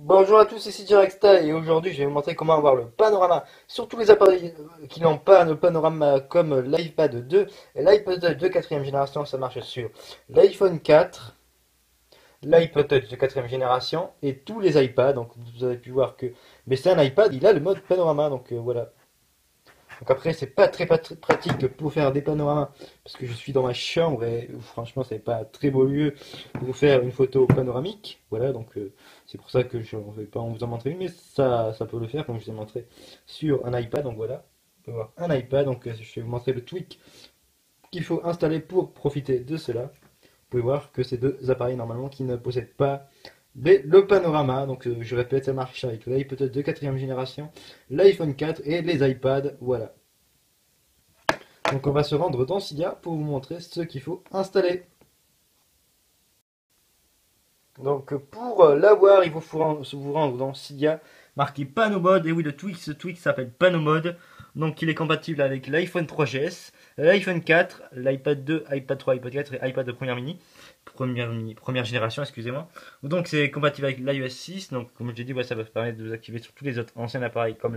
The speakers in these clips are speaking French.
Bonjour à tous, ici Directa et aujourd'hui je vais vous montrer comment avoir le panorama sur tous les appareils qui n'ont pas le panorama comme l'iPad 2 et l'iPod Touch de 4ème génération. Ça marche sur l'iPhone 4, l'iPod Touch de 4ème génération et tous les iPads. Donc vous avez pu voir que mais c'est un iPad, il a le mode panorama, donc voilà. Donc après, c'est pas très pratique pour faire des panoramas parce que je suis dans ma chambre et franchement, c'est pas un très beau lieu pour faire une photo panoramique. Voilà, donc c'est pour ça que je ne vais pas vous en montrer une, mais ça peut le faire comme je vous ai montré sur un iPad. Donc voilà, on peut voir un iPad. Donc je vais vous montrer le tweak qu'il faut installer pour profiter de cela. Vous pouvez voir que ces deux appareils normalement qui ne possèdent pas le panorama. Donc je répète, ça marche avec l'iPod de 4ème génération, l'iPhone 4 et les iPads. Voilà. Donc on va se rendre dans Cydia pour vous montrer ce qu'il faut installer. Donc pour l'avoir, il faut vous rendre dans Cydia, marqué Panomode. Et oui, ce tweak s'appelle Panomode. Donc il est compatible avec l'iPhone 3GS, l'iPhone 4, l'iPad 2, iPad 3, iPad 4 et iPad de première génération, excusez-moi. Donc c'est compatible avec l'iOS 6. Donc comme je l'ai dit, ça va permettre de vous activer sur tous les autres anciens appareils comme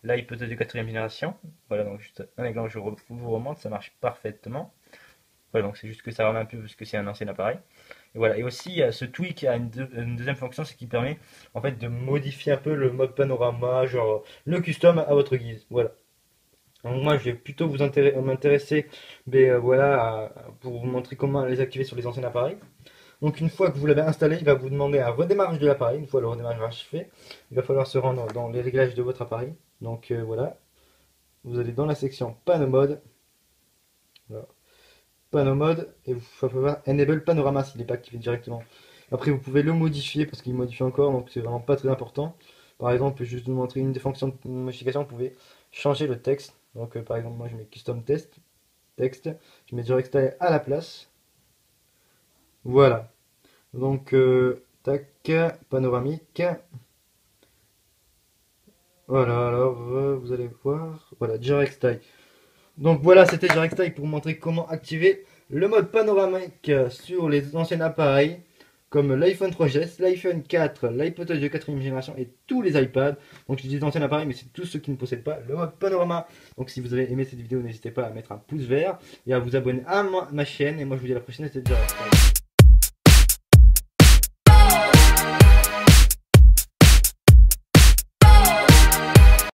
l'iPod de 4ème génération. Voilà, donc juste un exemple, je vous remonte, ça marche parfaitement. Voilà, donc c'est juste que ça rame un peu parce que c'est un ancien appareil. Et voilà. Et aussi, ce tweak a une deuxième fonction, c'est qu'il permet en fait de modifier un peu le mode panorama, genre le custom à votre guise. Voilà. Donc moi, je vais plutôt m'intéresser, voilà, pour vous montrer comment les activer sur les anciens appareils. Donc une fois que vous l'avez installé, il va vous demander un redémarrage de l'appareil. Une fois le redémarrage fait, il va falloir se rendre dans les réglages de votre appareil. Donc voilà, vous allez dans la section Panomode. Voilà. Panomode et vous va falloir enable panorama s'il n'est pas activé directement. Après vous pouvez le modifier parce qu'il modifie encore, donc c'est vraiment pas très important. Par exemple, juste vous montrer une des fonctions de modification, vous pouvez changer le texte. Donc par exemple, moi je mets custom texte, je mets direct style à la place. Voilà. Donc tac, panoramique. Voilà, alors vous allez voir, voilà, direct style. Donc voilà, c'était Direct Style pour vous montrer comment activer le mode panoramique sur les anciens appareils comme l'iPhone 3GS, l'iPhone 4, l'iPod Touch de 4ème génération et tous les iPads. Donc je dis les anciens appareils, mais c'est tous ceux qui ne possèdent pas le mode panorama. Donc si vous avez aimé cette vidéo, n'hésitez pas à mettre un pouce vert et à vous abonner à ma chaîne. Et moi je vous dis à la prochaine, c'était Direct Style.